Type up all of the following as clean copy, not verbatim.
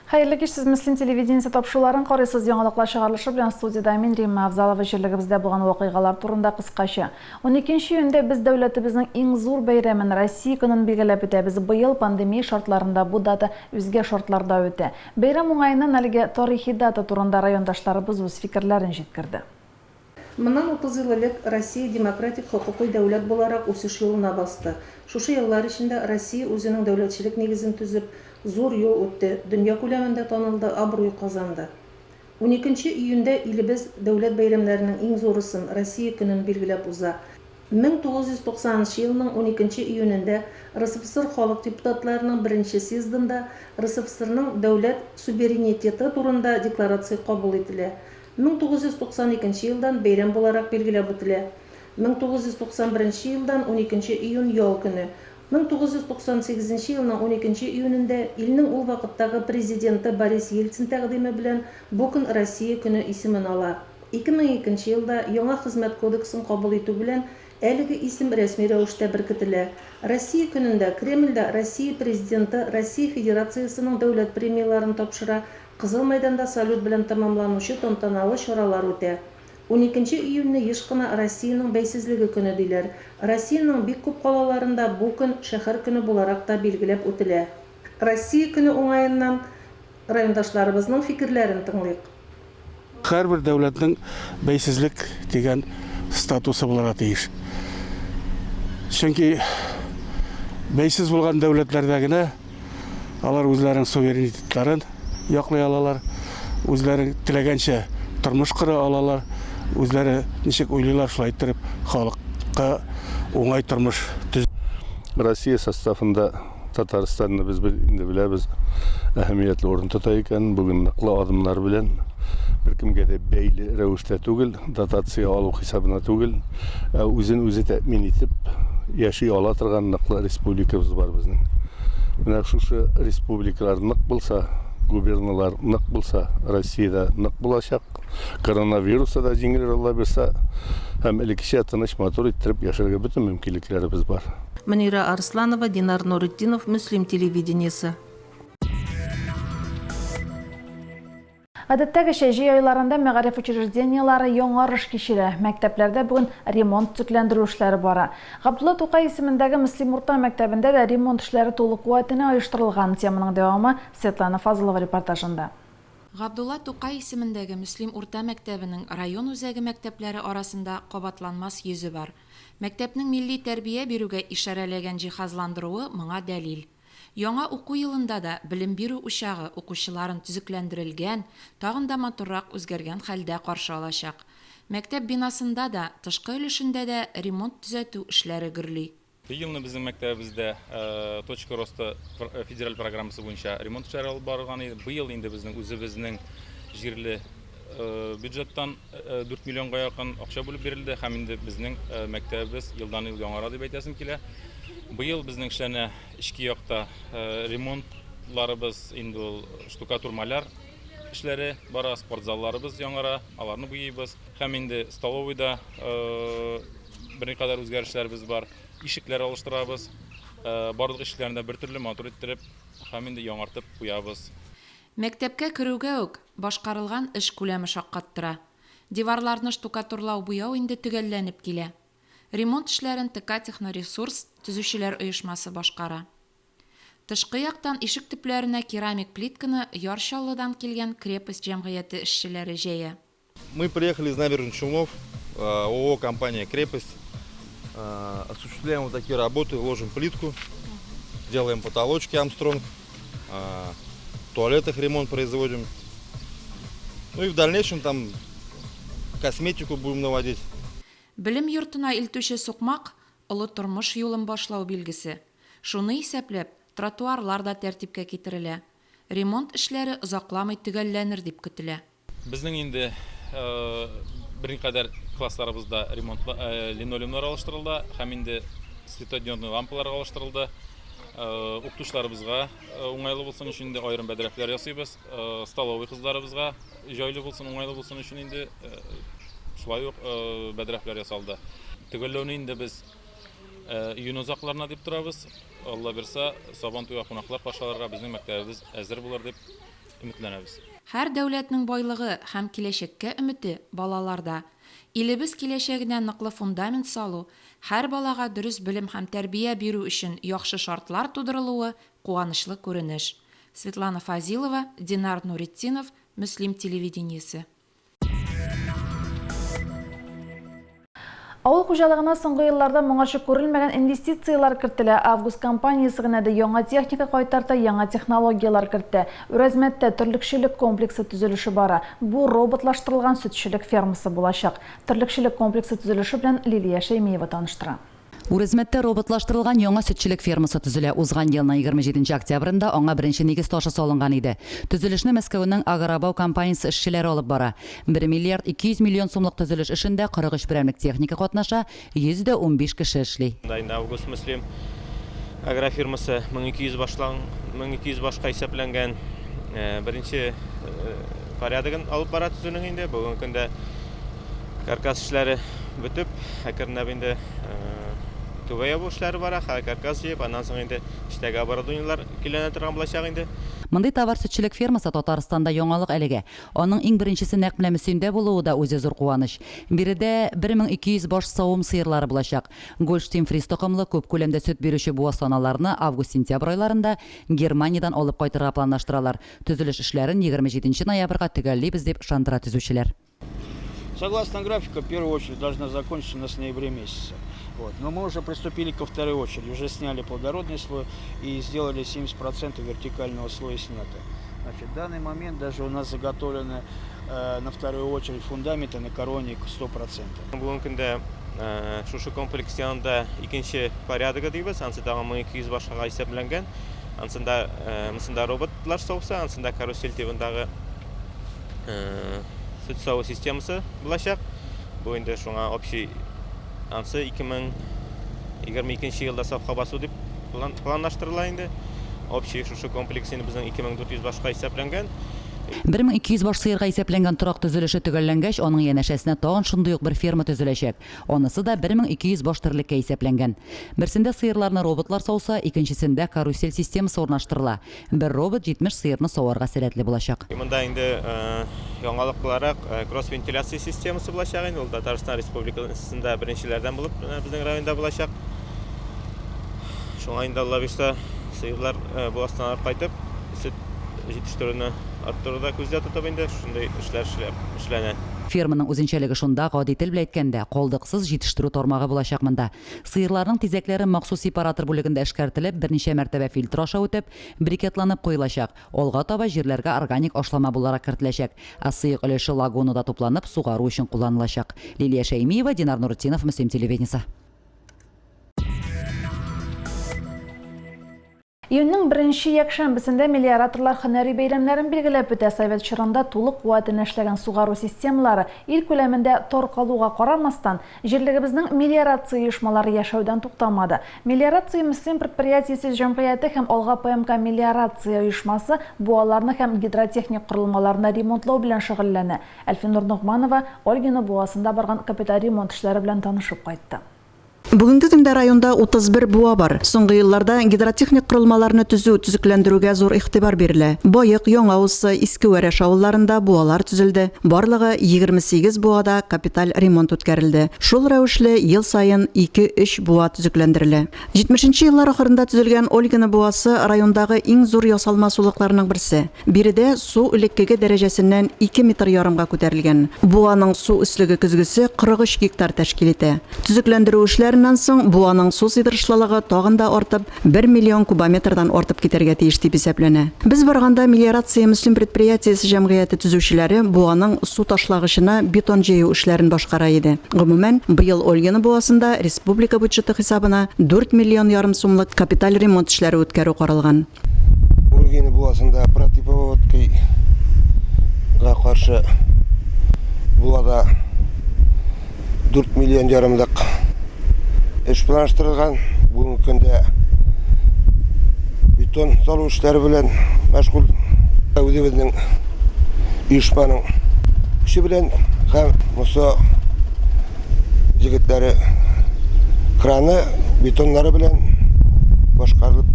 Hayırlı kişisiz Müslüm televideniyesi topşuların qarysız yanılıqlar шығарылышы bilen studiyada мен Римма Авзалова жерлегибизде булган вакыйгалар турында кыскача. 12 июньдә без дәүләтебезнең иң зур бәйрәмен Россия көнен билгеләп үтәбез. Быел пандемия шартларында бу дата үзгә шартларда үтә. Бәйрәм уңаеннан әлегә тарихи дата турында райондашларыбыз үз фикерләрен җиткерде. Моннан 30 ел элек Россия демократик хокукый дәүләт буларак үсеш юлына басты. Шушы еллар эчендә Россия үзенең дәүләтчелек нигезен төзеп, зур юл үтте, дөнья күләмендә танылды, абруй казанды. 12 июньдә илебез дәүләт бәйрәмнәренең иң зурысын Россия көнен билгеләп уза. 1990 елның 12 июнендә РСФСР халык депутатларының беренче съездында РСФСРның дәүләт суверенитеты турында декларация кабул ителә. 1992 елдан бәйрәм буларак билгеләп үтелә. 1991 елдан 12 июнь ял көне. 1998 елның 12 июнендә илнең ул вакыттагы президенты Борис Ельцин тәкъдиме белән бу көн Россия көне исемен ала. 2002 елда яңа хезмәт кодексын кабул итү белән әлеге исем рәсми рәвештә беркетелә. Россия көнендә Кремльдә Россия президенты Россия Федерациясының дәүләт премияларын тапшыра, Кызыл мәйданда салют белән тәмамланучы тантаналы чаралар үтә. 12 июньне еш кына Россиянең бәйсезлеге көне диләр. Россиянең бик күп калаларында бу көн шәһәр көне буларак та билгеләп үтелә. Россия көне уңаеннан райондашларыбызның фикерләрен тыңлыйк. Һәрбер дәүләтнең бәйсезлек дигән статусы булырга тиеш. Чөнки бәйсез булган дәүләтләрдә генә алар үзләренең суверенитетларын яклый алалар, үзләре теләгәнчә тормыш кыра алалар, үзләре ничек уйлыйлар шулай итеп халыкка уңай тормыш. Россия составында Татарстанны без инде беләбез, әһәмиятле орын тота икән. Бүген ныклы адымнар белән беркемгә дә бәйле рәвештә түгел, дотация алу хисабына түгел, үзен үзе тәэмин итеп яши ала торган ныклы республикабыз бар безнең. Менә шушы республикалар нык булса, губерналар нык булса, Россиядә нык булачак. Коронавируста да җиңел алла берсә, һәм элеккечә тыныч матур иттереп яшәргә бөтен мөмкинлекләребез бар. Манира Арсланова, Динар Нуритдинов, Müslim телевидениесе. Гадәттәгечә җәй айларында мәгариф учреждениелары яңарыш кичерә. Мәктәпләрдә бүген ремонт төзекләндерү эшләре бара. Габдулла Тукай исемендәге Müslim урта мәктәбендә дә ремонт эшләре тулы куәтенә оештырылган. Теманың дәвамы Светлана Фазылова репортажында. Габдулла Тукай исемендәге Müslim урта мәктәбенең район үзәге мәктәпләре арасында кабатланмас йөзе бар. Мәктәпнең милли тәрбия бирүгә ишарәләгән җиһазландыруы моңа дәлил. Яңа уку елында да белем бирү учагы укучыларын төзекләндерелгән, тагын да матуррак үзгәргән хәлдә каршы алачак. Мәктәп бинасында да, тышкы өлешендә дә ремонт төзәтү эшләре гөрли. Елны безнең мәктәбебездә точка роста федераль программасы буенча ремонт эшләре алып барылган иде. Быел инде безнең үзебезнең җирле бюджеттан 4 миллионга якын акча бүлеп бирелде һәм инде безнең мәктәбебез елдан-ел яңара дип әйтәсем килә. Быел безнең эшләрне ички якта ремонтларыбыз инде ул штукатурмаляр эшләре бара, спортзалларыбыз яңара, аларны буйыйбыз. Һәм инде столовыйда берникадәр үзгәрешләребез бар. Ишекләр алыштырабыз. Барлык ишекләрне бертөрле матур иттереп, һәм инде яңартып куябыз. Мәктәпкә керүгә үк башкарылган эш күләме шаккаттыра. Диварларны штукатурлау буяу инде төгәлләнеп килә. Ремонт эшләрен ТК Техноресурс төзүчеләр оешмасы башкара. Тышкы яктан ишек төпләренә керамик плитканы Ярчаллыдан килгән крепость җәмгыяте эшчеләре җәя. Мы приехали из набережных Челнов, ООО компания «Крепость». Осуществляем вот такие работы, ложим плитку, делаем потолочки Армстронг, в туалетах ремонт производим. Ну и в дальнейшем там косметику будем наводить. Белем йортына илтүче сукмак олы тормыш юлын башлау билгесе. Шуны исәпләп, тротуарлар да тәртипкә китерелә. Ремонт эшләре озакламый төгәлләнер дип көтелә. Безнең инде берникадәр классларыбызда ремонт линолеумнар алыштырылды һәм инде светодиодный лампалар алыштырылды. Укытучыларыбызга уңайлы булсын өчен инде аерым бәдрәфләр ясыйбыз. Столовый кызларыбызга җайлы булсын, уңайлы булсын өчен инде шулай ук бәдрәфләр ясалды. Төгәлләүне инде без июнь узакларына дип торабыз. Алла берсә, Сабан туя кунаклар пашаларга безнең мәктәбебез әзер булыр дип өметләнәбез. Һәр дәүләтнең байлыгы һәм киләчәккә өмете балаларда. Илебез киләчәгенә ныклы фундамент салу, һәр балага дөрес белем һәм тәрбия бирү өчен яхшы шартлар тудырылуы куанычлы күренеш. Светлана Фазилова, Динар Нуритдинов, Муслим телевидениесе. Авыл хуҗалыгына соңгы елларда моңарчы күрелмәгән инвестициялар кертелә. Август компаниясе гына да яңа техника кайтарта, яңа технологиялар кертте. Үрәзмәттә терлекчелек комплексы төзелеше бара. Бу роботлаштырылган сөтчелек фермасы булачак. Терлекчелек комплексы төзелеше белән Лилия Шәймиева таныштыра. Үрәзмәттә роботлаштырылган яңа сөтчелек фермасы төзелә. Узган елның 27 октябрендә аңа беренче нигез ташы салынган иде. Төзелешне Мәскәүнең Аграбау компаниясе эшчеләре алып бара. 1 миллиард 200 миллион сумлык төзелеш эшендә 43 берәмлек техника катнаша, 115 кеше эшли. Август Муслим агрофирмасы 1200 башка исәпләнгән беренче порядыгын алып бара төзүнең инде. Бүгенге көндә каркас эшләре бетеп, әкренләп инде Тувая бу эшләре бара, каркас җыеп, аннан соң инде иштәге оборудованиелар киләнә торган булачак инде. Мондый товар сөтчелек фермасы Татарстанда яңалык әлегә. Аның иң беренчесе нәкъ менә Мөслимдә булуы да үзе зур куаныч. Биредә 1200 баш савым сыерлары булачак. Гольштейн Фриз токымлы күп күләмдә сөт бирүче бу асланаларны август-сентябрь айларында Германиядән алып кайтырга планлаштыралар. Төзелеш эшләрен 27 ноябрьгә төгәллибез дип ышандыра төзүчеләр. Согласно графику, в первую очередь должна закончиться на ноябре месяце. Но мы уже приступили ко второй очереди, уже сняли плодородный слой и сделали 70% вертикального слоя снято. Значит, в данный момент даже у нас заготовлены на вторую очередь фундаменты на короне 100%. Бүгенге көндә шушы комплекс янында икенче порядыгы дибез, ансында 1200 башка исәпләнгән. Ансында роботлар сауса, ансында карусель тибендагы сөт саву системасы булачак. Бу инде шуңа общий ансы 2022 елда сафка басу дип планлаштырыла инде. Общий шушы комплекс инде безнең 2400 башка исәпләнгән. 1200 баш сыерга исәпләнгән торак төзелеше төгәлләнгәч, аның янәшәсенә тагын шундый ук бер ферма төзеләчәк. Анысы да 1200 баш терлеккә исәпләнгән. Берсендә сыерларны роботлар сауса, икенчесендә карусель системасы урнаштырыла. Бер робот 70 сыерны саварга сәләтле булачак. Монда инде яңалык буларак кросс-вентиляция системасы булачак инде. Ул Татарстан Республикасында беренчеләрдән булып безнең районда булачак. Шуңа инде Алла бирсә, сыерлар бу астаналар кайтып, сөт җитештерүне арттыруда күздә тотып инде шундый эшләр эшләнә. Ферманың үзенчәлеге шунда, гади тел белән әйткәндә, калдыксыз җитештерү тармагы булачак монда. Сыерларның тизәкләре махсус сепаратор бүлегендә эшкәртелеп, берничә мәртәбә фильтр аша үтеп, брикетланып куелачак. Алга таба җирләргә органик ашлама буларак кертеләчәк. Ә сыек өлеше лагунада тупланып, сугару өчен кулланылачак. Лилия Шәймиева, Динар Нуритдинов, Муслим телевидениесе. Июньнең 1-нче якшәмбесендә мелиораторлар һөнәри бәйрәмнәрен билгеләп үтә. Совет чорында тулык куәтенә эшләгән сугару системалары ил күләмендә таркалуга карамастан, җирлегебезнең мелиорация оешмалары яшәүдән туктамады. Мелиорация Муслим предприятиесе җәмгыяте һәм Алга ПМК мелиорация оешмасы буаларны һәм гидротехник корылмаларны ремонтлау белән шөгыльләнә. Әлфинур Нугманова Ольгина буасында барган капиталь ремонт эшләре белән танышып кайтты. Бүгенге көндә районда 31 буа бар. Соңгы елларда гидротехник корылмаларны төзү-төзекләндерүгә зур игътибар бирелә. Байык, Яңаусы, Иске Вәрәш авылларында буалар төзелде. Барлыгы 28 буада капиталь ремонт үткәрелде. Шул рәвешле ел сайын 2-3 буа төзекләндерелә. 70нче еллар ахырында төзелгән Ольгина буасы райондагы иң зур ясалма сулыкларның берсе. Биредә су элеккеге дәрәҗәсеннән 2 метр ярымга күтәрелгән. Буаның су өслеге көзгесе 43 гектар тәшкил итә. Төзекләндерү эшләреннән соң буаның су сыйдырышлылыгы тагын да артып 1 миллион кубометрдан артып китәргә тиеш дип исәпләнә. Без барганда мелиорация Муслим предприятиесе җәмгыяте төзүчеләре буаның су ташлагычына бетон җыю эшләрен башкара иде. Гомумән, быел Ольгина буасында республика бюджеты хисабына 4 миллион ярым сумлык капиталь ремонт эшләре үткәрү каралган. Ольгина буасында противопаводкыга каршы буада 4 миллион ярымлык эш планлаштырылган. Бүгенге көндә бетон салу эшләре белән мәшгуль. Үзебезнең оешманың көче белән һәм Муса җегетләре краны бетоннары белән башкарылып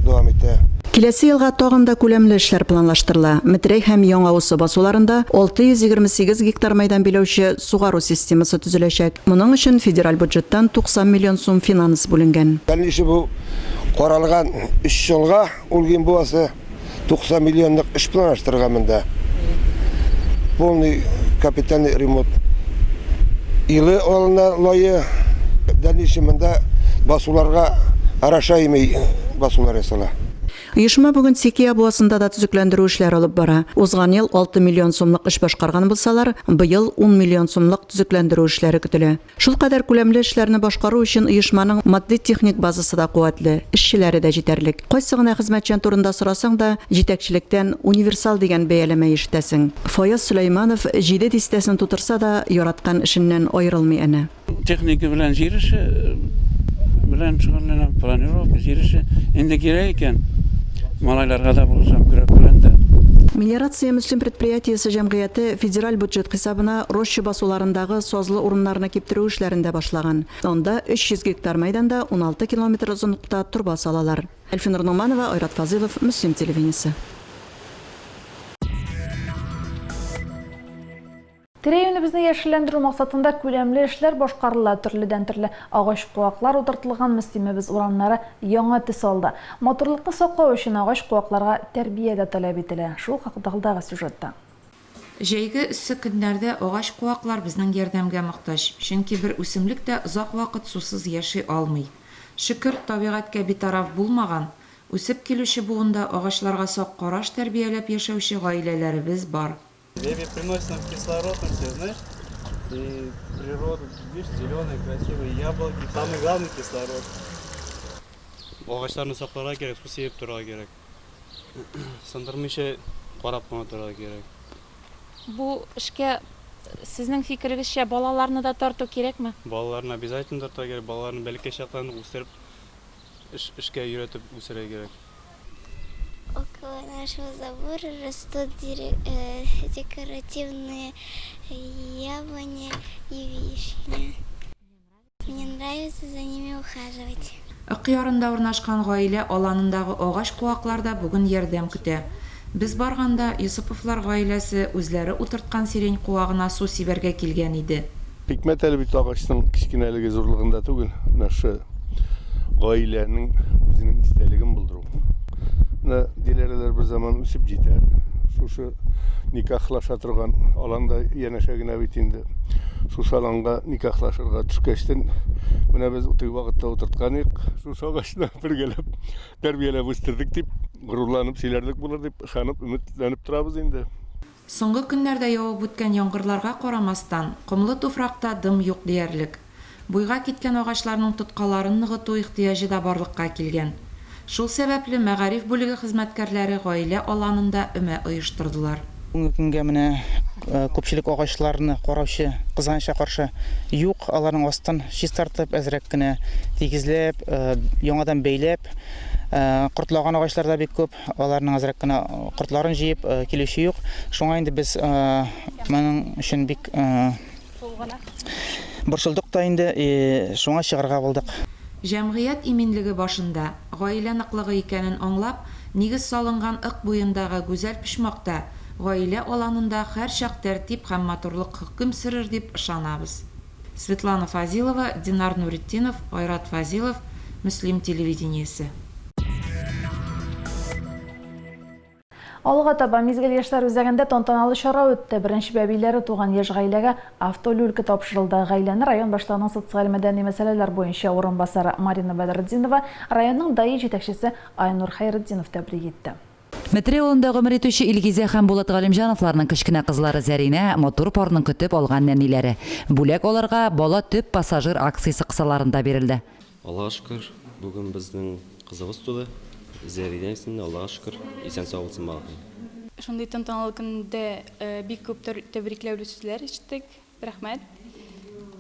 дәвам итә. Киләсе елга тагын да күләмле эшләр планлаштырыла. Метрей һәм Яңа Усы басуларында 628 гектар майдан биләүче сугару системасы төзеләчәк. Моның өчен федераль бюджеттан 90 миллион сум финанс бүленгән. Дальше бу каралган 3 елга улгын буасы 90 миллионлык эш планлаштырган монда. Полный капитальный ремонт. Илы алына лайы дальше монда басуларга араша имей басулар ясала. Оешма бүген Секия буасында да төзекләндерү эшләре алып бара. Узган ел 6 миллион сумлык эш башкарган булсалар, быел 10 миллион сумлык төзекләндерү эшләре көтелә. Шул кадәр күләмле эшләрне башкару өчен оешманың матди-техник базасы да куәтле, эшчеләре дә җитәрлек. Кайсы гына хезмәтчән турында сорасаң да, җитәкчелектән универсал дигән бәяләмә ишетәсең. Фаяз Сөләйманов 7 дистәсен тутырса да, яраткан эшеннән аерылмый әнә. Техника белән җиреше белән шөгыльләнә, планировка җиреше инде кирәк икән. Малайларга да булсам көрәк белән дә. Мелиорация мөслим предприятиесе җәмгыяте федераль бюджет хисабына роща басуларындагы сазлы урыннарны киптерү эшләрендә башлаган. Анда 300 гектар мәйданда 16 километр озынлыкта турба салалар. Эльфинур Нуманова, Айрат Фазилов, Мөслим телевидениесе. Тирә-юнебезне яшелләндерү максатында күләмле эшләр башкарыла, төрледән-төрле агач куаклар утыртылган мөслимебез урамнары яңа төс алды. Моторлыкны саклау өчен агач куакларга тәрбия дә таләп ителә. Шул хакындагы сюжетта. Җәйге эссе көннәрдә агач куаклар безнең ярдәмгә мохтаҗ, чөнки бер үсемлек тә озак вакыт сусыз яши алмый. Шөкер, табигатькә битараф булмаган, үсеп килүче буында агачларга сак караш тәрбияләп яшәүче гаиләләребез бар. Деревья приносят нам кислород, знаешь, и природу, видишь, зеленые, красивые яблоки, самый главный кислород. Ağaçlarını saklарға керек, су сеуіп тұрға керек. Сындырмыйша қарап қана тұрға керек. Бұл ішке сіздің фикіріңізше балаларны да тарту керек ме? Балаларны обязательно тарту керек, балаларны бәлкеш шақтан өсіріп, ішке үйретіп өсіре керек. Около нашего забора растут декоративные яблони и вишни. Мне нравится за ними ухаживать. Икъярында урнашкан гаилә аланындагы агач куакларда бүген ярдәм көтә. Без барганда Юсуповлар гаиләсе үзләре утырткан сирень куагына су сибәргә килгән иде. Хикмәт әле бит агачның кичкенәлеге зурлыгында түгел, нашы гаиләнең үзенең истәлеген булдыру. Диләреләр бер заман үсеп җитәр. Шушы никахлаша торган аланда янәшә генә бит инде. Шушы аланга никахлашырга төшкәчтен менә без үтәй вакытта утырткан идек. Шушы агачны бергәләп тәрбияләп үстердек дип, горурланып сөйләрлек булыр дип ышанып, өметләнеп торабыз инде. Соңгы көннәрдә явып үткән яңгырларга карамастан, комлы туфракта дым юк диярлек. Буйга киткән агачларның тоткаларын ныгыту ихтыяҗы да барлыкка килгән. Шул сәбәпле мәгариф бүлеге хезмәткәрләре гаилә аланында өмә оештырдылар. Бүгенге көнгә менә күпчелек агачларны караучы кызганычка каршы юк, аларның астын чистартып, әзрәк кенә тигезләп, яңадан бәйләп, кортлаган агачлар да бик күп, аларның әзрәк кенә кортларын җыеп килүче юк. Шуңа инде без моның өчен бик борчылдык та инде, шуңа чыгарга булдык. Җәмгыять иминлеге башында гаилә ныклыгы икәнен аңлап, нигез салынган ык буендагы гүзәл пишмакта гаилә аланында һәр чак тәртип һәм матурлык хөкем сөрер дип ышанабыз. Светлана Фазилова, Динар Нуретдинов, Айрат Фазилов, Мөслим телевидениесе. Алга таба мизгел яшьләр үзәгендә тантаналы чара үтте. Беренче бәбиләре туган яшь гаиләгә автолюлька тапшырылды. Гаиләне район башлыгының социаль мәдәни мәсьәләләр буенча орынбасары Марина Бәдретдинова, районның даи җитәкчесе Айнур Хайретдинов тәбрик итте. Метрей авылында гомер итүче Илгизә һәм Булат Галимҗановларның кечкенә кызлары Зәринә мотор парның көтеп алган нәниләре. Бүләк аларга бала төп пассажир акциясе кысаларында бирелде. Аллаһка шөкер, бүген безнең кызыбыз туды. Зәринә исемле, Аллаһка шөкер, исән сау булсын бала. Шундый тантаналы көндә бик күп тәбрикләүле сүзләр ишеттек. Рәхмәт.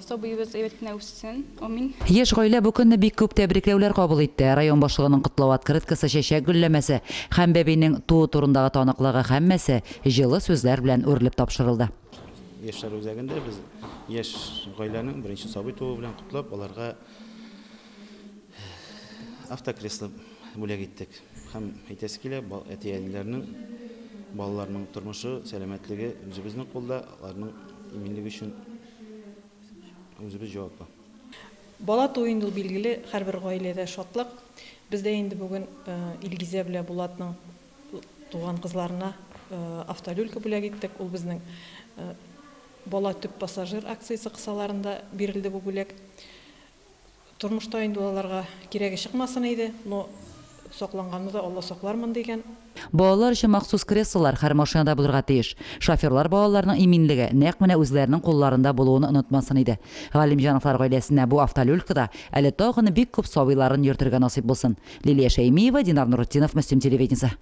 Собыебыз әйбәт кенә үссен. Амин. Яшь гаилә бу көнне бик күп тәбрикләүләр кабул итте. Район башлыгының котлау открыткасы, чәчәк гөлләмәсе һәм бәбинең туу турындагы таныклыгы һәммәсе җылы сүзләр белән үрелеп тапшырылды. Яшьләр үзәгендә без яшь гаиләнең беренче сабый тууы белән котлап, аларга автокресло бүләк иттек. Һәм әйтәсе килә, әтиәннәрнең, балаларның тормышы, сәламәтлеге үзебезнең кулда, аларның иминлеге өчен үзебез җаваплы. Бала туйында билгеле һәрбер гаиләдә шатлык. Бездә инде бүген Илгизә белән Булатның туган кызларына автолюлька бүләк иттек. Ул безнең бала төп пассажир акциясе кысаларында бирелде бу бүләк. Тормышта инде аларга кирәге чыкмасын иде, но сокланганны да Алла соклармын дигән. Балалар өчен махсус креслолар һәр машинада булырга тиеш. Шоферлар балаларның иминлеге нәкъ менә үзләренең кулларында булуын онытмасын иде. Галимҗановлар гаиләсенә бу автолюлькада әле тагын бик күп сабыйларын йөртергә насыйп булсын. Лилия Шәймиева, Динар Нуртдинов, Мөслим телевидениесе.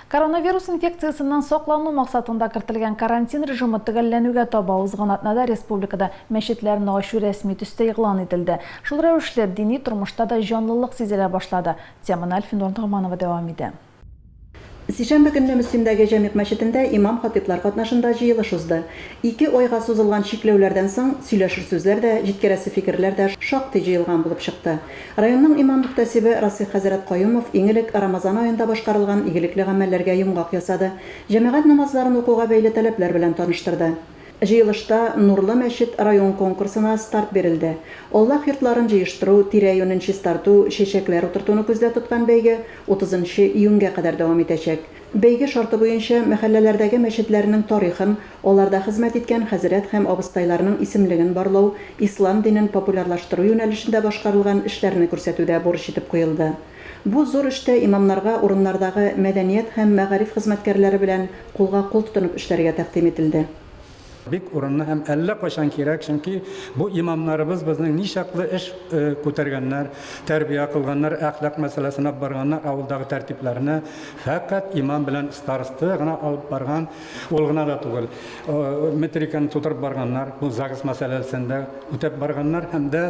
Коронавирус инфекциясыннан соклану максатында кертелгән карантин режимы төгәлләнүгә таба узган атнада республикада мәчетләрне ачу рәсми төстә игълан ителде. Шул рәвешле дини тормышта да җанлылык сизелә башлады. Теманы Альфин Нуртманова дәвам итә. Сишәмбе көнне Мөслимдәге җәмигъ мәчетендә имам-хатиблар катнашында җыелыш узды. 2 айга сузылган чикләүләрдән соң сөйләшер сүзләр дә, җиткерәсе фикерләр дә шактый җыелган булып чыкты. Районның имам мөхтәсибе Расих хәзрәт Каюмов иң элек Рамазан аенда башкарылган игелекле гамәлләргә йомгак ясады. Җәмәгать намазларын укуга бәйле таләпләр белән таныштырды. Җыелышта Нурлы мәчет район конкурсына старт бирелде. Аллаһ йортларын җыештыру, тирә-юнен чистарту, чәчәкләр утыртуны күздә тоткан бәйге 30 июньгә кадәр дәвам итәчәк. Бәйге шарты буенча мәхәлләләрдәге мәчетләрнең тарихын, аларда хезмәт иткән хәзрәт һәм абыстайларның исемлеген барлау, ислам динен популярлаштыру юнәлешендә башкарылган эшләрне күрсәтүдә бурыч итеп куелды. Бу зур эштә имамнарга урыннардагы мәдәният һәм мәгариф хезмәткәрләре белән кулга-кул тотынып эшләргә тәкъдим ителде. Бик урынлы һәм әллә кайчан кирәк, чөнки бу имамнарыбыз безнең ничаклы эш күтәргәннәр, тәрбия кылганнар, әхлак мәсьәләсенә барганнар, авылдагы тәртипләрне фақат имам белән старосты гына алып барган, ул гына да түгел. Метриканы тутырып барганнар, бу загыз мәсьәләсендә үтәп барганнар һәм дә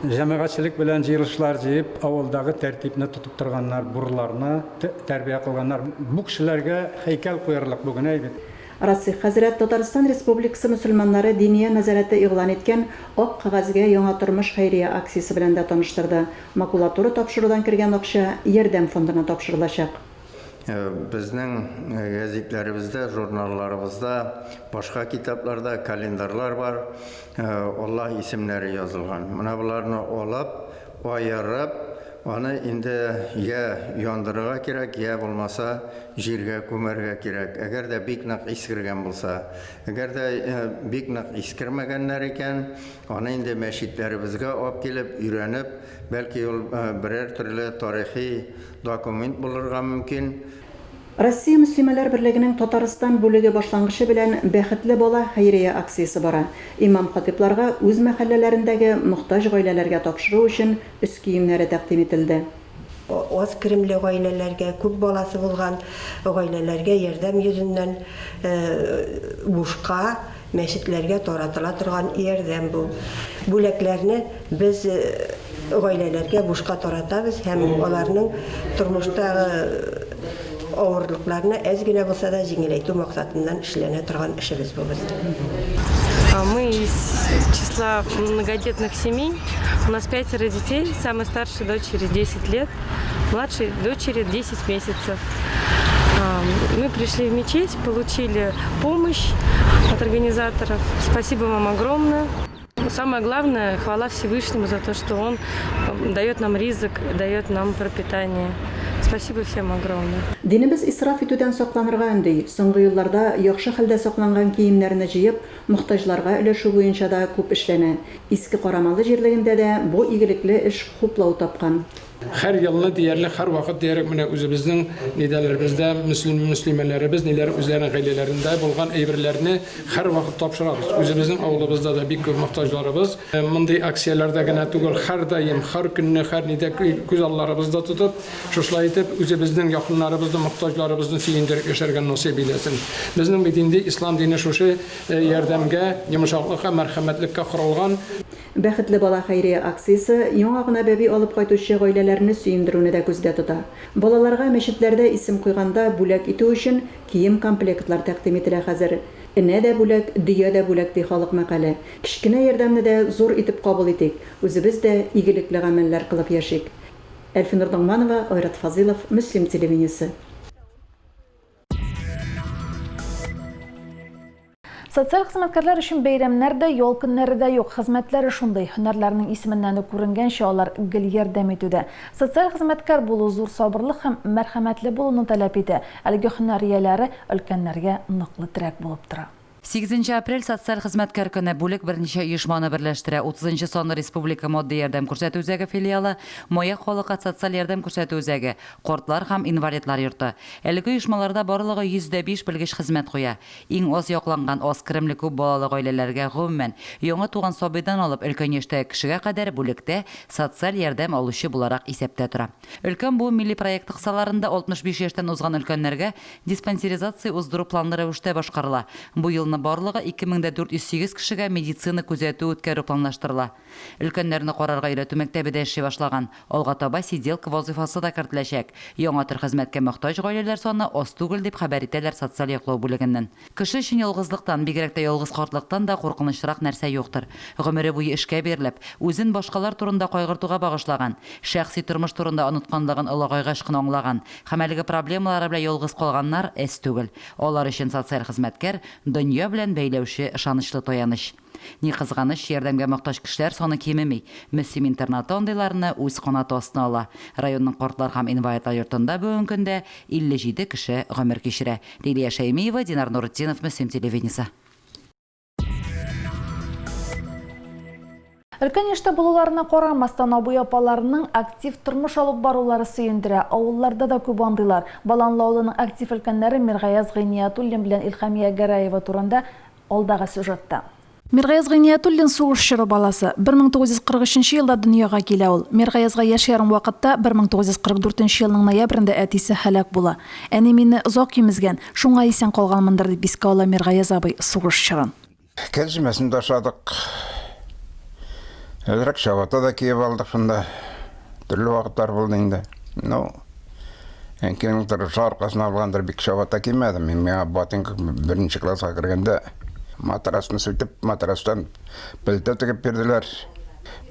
җәмәгатьчелек белән җыелышлар җыеп, авылдагы тәртипне тотып торганнар, бурларны тәрбия кылганнар. Бу кешеләргә һәйкәл куярлык бүген әйбит. Расих хәзрәт Татарстан Республикасы мөселманнары диния нәзарәте игълан иткән ак кагазгә яңа тормыш хәйрия акциясе белән дә таныштырды. Макулатура тапшырудан кергән акча ярдәм фондына тапшырылачак. Безнең гәзитләребездә, журналларыбызда, башка китапларда календарлар бар. Аллаһ исемнәре язылган. Менә буларны алып, аерып, аны инде я яндырырга кирәк, я булмаса җиргә күмәргә кирәк. Әгәр дә бик нык искергән булса, әгәр дә бик нык искермәгәннәр икән, аны инде мәчетләребезгә алып килеп, өйрәнеп, бәлки ул берәр төрле тарихи документ булырга мөмкин. Россия мөслимәләр берлегенең Татарстан бүлеге башлангычы белән бәхетле бала хәйрия акциясе бара. Имам-хатибларга үз мәхәлләләрендәге мохтаҗ гаиләләргә тапшыру өчен үз киемнәре тәкъдим ителде. Аз керемле гаиләләргә, күп баласы булган гаиләләргә ярдәм йөзеннән бушка мәчетләргә таратыла торган ярдәм бу. Бүләкләрне без гаиләләргә бушка таратабыз һәм аларның тормыштагы авырлыкларны әз генә булса да җиңеләйтү максатыннан эшләнә торган эшебез бу безнең. Мы из числа многодетных семей. У нас 5 детей. Самой старшей дочери 10 лет, младшей дочери 10 месяцев. Мы пришли в мечеть, получили помощь от организаторов. Спасибо вам огромное. Самое главное, хвала Всевышнему за то, что Он дает нам ризык, дает нам пропитание. Спасибо всем огромное. Динебез исраф итүдән сакланырга өндий. Соңгы елларда яхшы хәлдә сакланган киемнәрне җыеп, мохтаҗларга өләшү буенча да күп эшләнә. Иске Карамалы җирлегендә дә бу игелекле эш хуплау тапкан. Һәр елны диярлек, һәр вакыт диярлек менә үзебезнең нидәләребездә мөслимәләребез ниләр үзләренең гаиләләрендә булган әйберләрне һәр вакыт тапшырабыз. Үзебезнең авылыбызда да бик күп мохтаҗларыбыз. Мондый акцияләрдә генә түгел, һәр даим, һәр көнне, һәр нидә күз алларыбызда тотып, шушлай итеп үзебезнең якыннарыбызны, мохтаҗларыбызны сөендереп яшәргә насыйп иләсен. Безнең бит инде ислам дине шушы ярдәмгә, йомшаклыкка, мәрхәмәтлеккә корылган. Бәхетле бала хәйрия акциясе яңа гына бәби алып кайтучы гаиләләрне сөендерүне дә күздә тота. Балаларга мәчетләрдә исем куйганда бүләк итү өчен кием комплектлар тәкъдим ителә хәзер. Энә дә бүләк, дөя дә бүләк ди халык мәкале. Кичкенә ярдәмне дә зур итеп кабул итик. Үзебез дә игелекле гамәлләр кылып яшик. Әлфинур Дыңманова, Айрат Фазилов, Мөслим телевидениесе. Социаль хезмәткәрләр өчен бәйрәмнәр дә, ял көннәре дә юк. Хезмәтләре шундый. Һөнәрләрнең исеменнән күренгәнчә алар гел ярдәм итүдә. Социаль хезмәткәр булу зур сабырлык һәм мәрхәмәтле булуны таләп итә. Әлеге һөнәр ияләре өлкәннәргә ныклы терәк булып тора. 8 апрель социаль хезмәткәр көне бүлек берничә оешманы берләштерә. 30 санлы республика модди ярдәм күрсәтү үзәге филиалы, Маяк халыкка социаль ярдәм күрсәтү үзәге, Кортлар һәм инвалидлар йорты. Әлеге оешмаларда барлыгы 105 белгеч хезмәт куя. Иң аз якланган аз керемле күп балалы гаиләләргә гомумән яңа туган сабыйдан алып өлкән яшьтәге кешегә кадәр бүлектә социаль ярдәм алучы буларак исәптә тора. Өлкән бу милли проект кысаларында 65 яшьтән узган өлкәннәргә диспансеризация уздыру планлы рәвештә башкарыла. Бу елны барлыгы 2408 кешегә медицина күзәтү үткәрү планлаштырыла. Өлкәннәрне карарга өйрәтү мәктәбе дә эшли башлаган. Алга таба сиделка вазифасы да кертеләчәк. Яңа төр хезмәткә мохтаҗ гаиләләр саны аз түгел дип хәбәр итәләр социаль яклау бүлегеннән. Кеше өчен ялгызлыктан, бигрәк тә ялгыз картлыктан да куркынычрак нәрсә юктыр. Гомере буе эшкә бирелеп, үзен башкалар турында кайгыртуга багышлаган, шәхси тормыш турында онытканлыгын ылагайгач кына аңлаган, һәм әлеге проблемалары белән ялгыз калганнар әз түгел. Алар өчен социаль хезмәткәр дөнья белән бәйләүче ышанычлы таяныч. Ни кызганыч, ярдәмгә мохтаҗ кешеләр саны кимеми. Мөслим интернаты андыйларны үз канаты астына ала. Районның Кортлар һәм инвалидлар йортында бүген көндә 57 кеше гомер кичерә. Лилия Шәймиева, Динар Нурытдинов, Мөслим телевидениесе. Өлкән яшьтә булуларына карамастан абый апаларының актив тормыш алып барулары сөендерә. Авылларда да күп андыйлар. Баланлы авылының актив өлкәннәре Миргаяз Гыйниятуллин белән Илхамия Гәрәева турында алдагы сюжетта. Миргаяз Гыйниятуллин сугышчы баласы. 1943 елда дөньяга килә ул. Миргаязга яшь ярым вакытта 1944 елның ноябрендә әтисе һәлак була. Әни мине озак кимезгән, шуңа исән калганмындыр дип искә ала Миргаяз абый сугышчырын. Кәҗмәсен ташадык. Әзрәк шабата да киеп алдык шунда. Төрле вакытлар булды инде. Әнкәнең тырышы аркасына алгандыр, бик шабата кимәдем. Миңа ботинка беренче класска кергәндә матрасны сүтеп, матрастан пелтә тегеп бирделәр.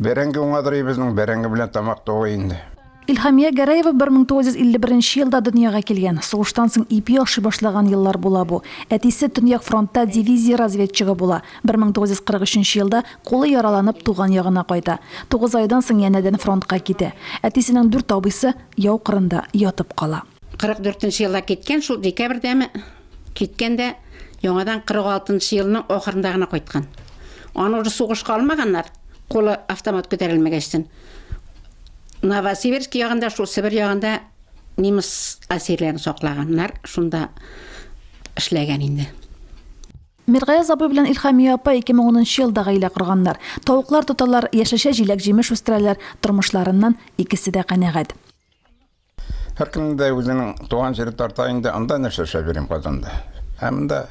Бәрәңге уңадыр безнең бәрәңге белән тамак тугы инде. Илхамия Гәрәева 1951 елда дөньяга килгән. Сугыштан соң ипи ашый башлаган еллар була бу. Әтисе Төньяк фронтта дивизия разведчигы була. 1943 елда кулы яраланып туган ягына кайта. 9 айдан соң янәдән фронтка китә. Әтисенең 4 абыйсы яу кырында ятып кала. 44 елда киткән, шул декабрьдәме киткәндә яңадан 46 елның ахырында гына кайткан. Аны уже сугышка алмаганнар. Кулы автомат күтәрелмәгәчтен. Новосибирск ягында, шул Сибир ягында немец әсирләрен саклаганнар, шунда эшләгән инде. Миргаяз абый белән Илхамия апа 2010 елда гаилә корганнар. Тавыклар тоталар, яшәшә җиләк-җимеш үстерәләр, тормышларыннан икесе дә канәгать. Һәркемнең дә үзенең туган җире тарта инде, анда нәрсә эшләп йөрим Казанда. Һәм дә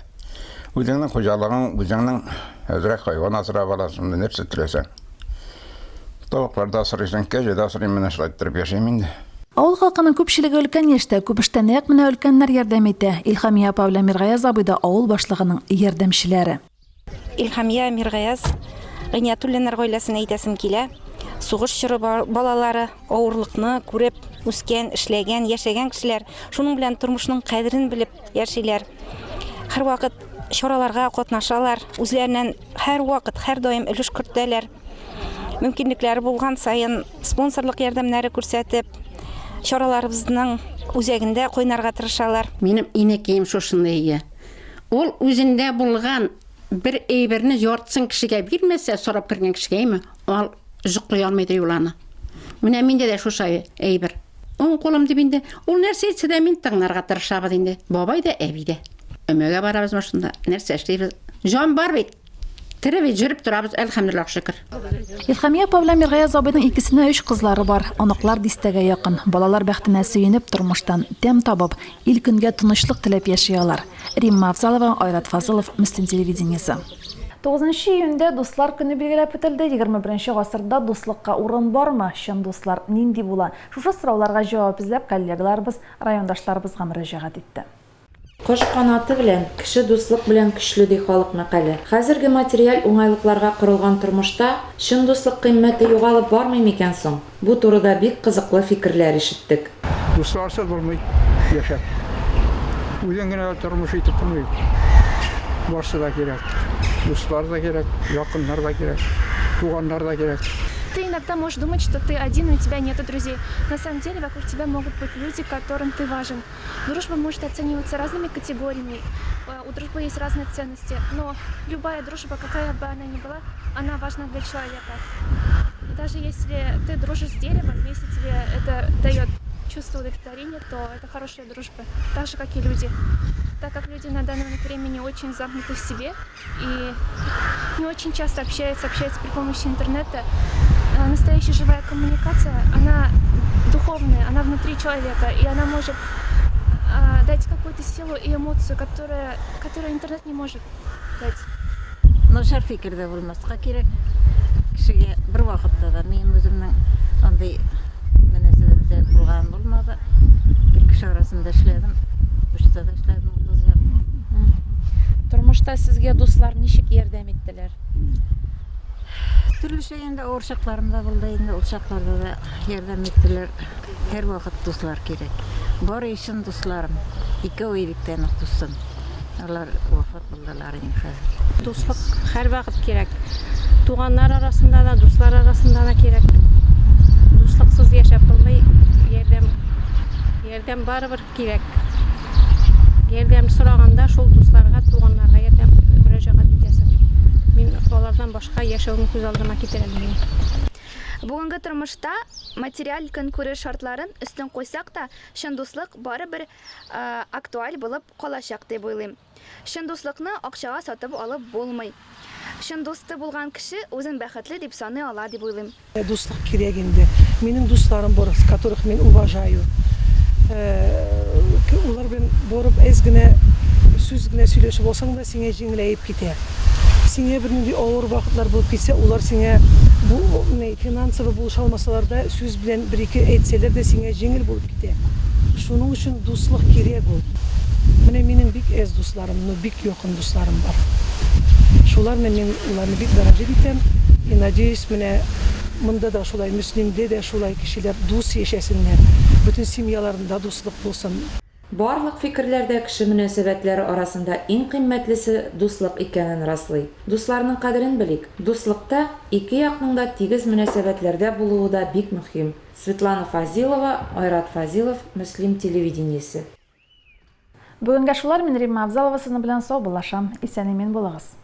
үзеңнең хуҗалыгың, үзеңнең әзрәк хайван асрап аласың, нәрсә теләсәң. Тавыкларда асрыйсың, кәҗәдә асрыйм, менә шулай итеп яшәйм инде. Авыл халкының күпчелеге өлкән яшьтә, күп эштән нәкъ менә өлкәннәр ярдәм итә. Илхамия апа белән Миргаяз абый да авыл башлыгының ярдәмчеләре. Илхамия Миргаяз Гыйниятуллиннар гаиләсенә әйтәсем килә. Сугыш чоры балалары авырлыкны күреп үскән, эшләгән, яшәгән кешеләр, шуның белән тормышның кадерен белеп яшиләр. Һәрвакыт чараларга катнашалар, үзләреннән һәрвакыт, һәр даим өлеш кертәләр. Мөмкинлекләре булган сайын спонсорлык ярдәмнәре күрсәтеп, чараларыбызның үзәгендә кайнарга тырышалар. Минем инекем шушындый. Ул үзендә булган бер әйберне яртсын кешегә бирмәсә, сорап кергән кешегәме, ул җыклый алмыйдыр юланы. Менә миндә дә шушы әйбер. Уң кулым дип инде, ул нәрсә әйтсә дә мин тыңларга тырышабыз инде. Бабай да, әби дә. Өмәгә барабыз машинада, нәрсә эшлибез? Җан бар бит. Терәве җөреп торабыз, әлхәмдуллаһ шөкер. Илхамия апа белән Миргаяз абыйның икесенә 3 кызлары бар. Аныклар дистәгә якын. Балалар бәхтенә сөенеп тормыштан тәм табып, ил көнгә тынычлык теләп яшыялар. Римма Афзалова, Айрат Фазилов, Мөслим телевидениесе. 9 июньдә дуслар көне билгеләп үтелде. 21 гасырда дуслыкка урын бармы? Чын дуслар нинди була? Шушы сорауларга җавап эзләп коллегаларыбыз, райондашларыбызга мөрәҗәгать итте. Кош канаты белән, кеше дуслык белән көчле ди халык мәкале. Хәзерге материаль уңайлыкларга корылган тормышта чын дуслык кыйммәте югалып бармый микән соң? Бу турыда бик кызыклы фикерләр ишеттек. Дусларсыз булмый яшәп. Үзең генә тормыш итеп тормый. Барсы да кирәк. Дуслар да кирәк, якыннар да кирәк, туганнар да кирәк. Ты иногда можешь думать, что ты один, и у тебя нет друзей. На самом деле вокруг тебя могут быть люди, которым ты важен. Дружба может оцениваться разными категориями. У дружбы есть разные ценности. Но любая дружба, какая бы она ни была, она важна для человека. Даже если ты дружишь с деревом, если тебе это дает чувство удовлетворения, то это хорошая дружба. Так же, как и люди. Так как люди на данный времени очень замкнуты в себе и не очень часто общаются при помощи интернета, настоящая живая коммуникация, она духовная, она внутри человека, и она может дать какую-то силу и эмоцию, которую интернет не может дать. Нашар фикердә булмаска кирәк. Кешегә бер вакытта да мин үземнең андый мөнәсәбәттә булган булмады. Бер кеше арасында эшләдем. Бушта да эшләдем. Тормышта сезгә дуслар ничек ярдәм иттеләр? Төрлечә инде уршакларында булды, инде ул чакларда да ярдәм иттеләр. Һәр вакыт дуслар кирәк. Бары өчен дусларым. Ике уйлыктан дустым. Алар вафат булдылар инде хәзер. Дуслык һәр вакыт кирәк. Туганнар арасында да, дуслар арасында да кирәк. Дуслыксыз яшәп булмый, ярдәм барыбер кирәк. Ярдәм сораганда шул дусларга, туганнарга ярдәм мөрәҗәгать итәсең. Мин алардан башка яшәүне күз алдыма китерә алмыйм. Бүгенге тормышта материаль көнкүреш шартларын өстен куйсак та, чын дуслык барыбер актуаль булып калачак дип уйлыйм. Чын дуслыкны акчага сатып алып булмый. Чын дусты булган кеше үзен бәхетле дип саный ала дип уйлыйм. Дуслык кирәк инде. Минем дусларым бар, которых мин уважаю. Улар белән барып әз генә сүз генә сөйләшеп алсаң да сиңа җиңеләеп китә. Сиңа бер нинди авыр вакытлар булып китсә, улар сиңа бу финансовый булыша алмасалар да сүз белән бер-ике әйтсәләр дә сиңа җиңел булып китә. Шуның өчен дуслык кирәк ул. Менә минем бик әз дусларым, бик якын дусларым бар. Шулар менә мин уларны бик дәрәҗә итәм. И надеюсь, менә монда да шулай, мөслимдә дә шулай кешеләр дус яшәсеннәр. Bütün семьяларында дуслык булсын. Барлык фикерләрдә кеше мөнәсәбәтләре арасында иң кыйммәтлесе дуслык икәнен раслый. Дусларның кадерен белик. Дуслыкта ике якның да тигез мөнәсәбәтләрдә булуы да бик мөһим. Светлана Фазилова, Айрат Фазилов, Мөслим телевидениесе. Бүгенгә шулар, мин Римма Абзалова сезнең белән саубуллашам. Исән-имин булыгыз.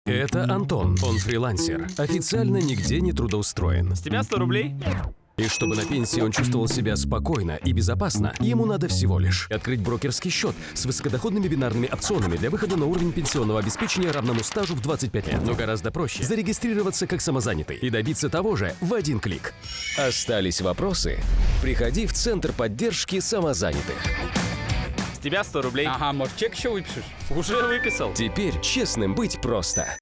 Это Антон, он фрилансер, официально нигде не трудоустроен. С тебя 100 рублей? И чтобы на пенсии он чувствовал себя спокойно и безопасно, ему надо всего лишь открыть брокерский счет с высокодоходными бинарными опционами для выхода на уровень пенсионного обеспечения равному стажу в 25 лет. Но гораздо проще зарегистрироваться как самозанятый и добиться того же в один клик. Остались вопросы? Приходи в Центр поддержки самозанятых. С тебя 100 рублей. Ага, может, чек еще выпишешь? Уже выписал. Теперь честным быть просто.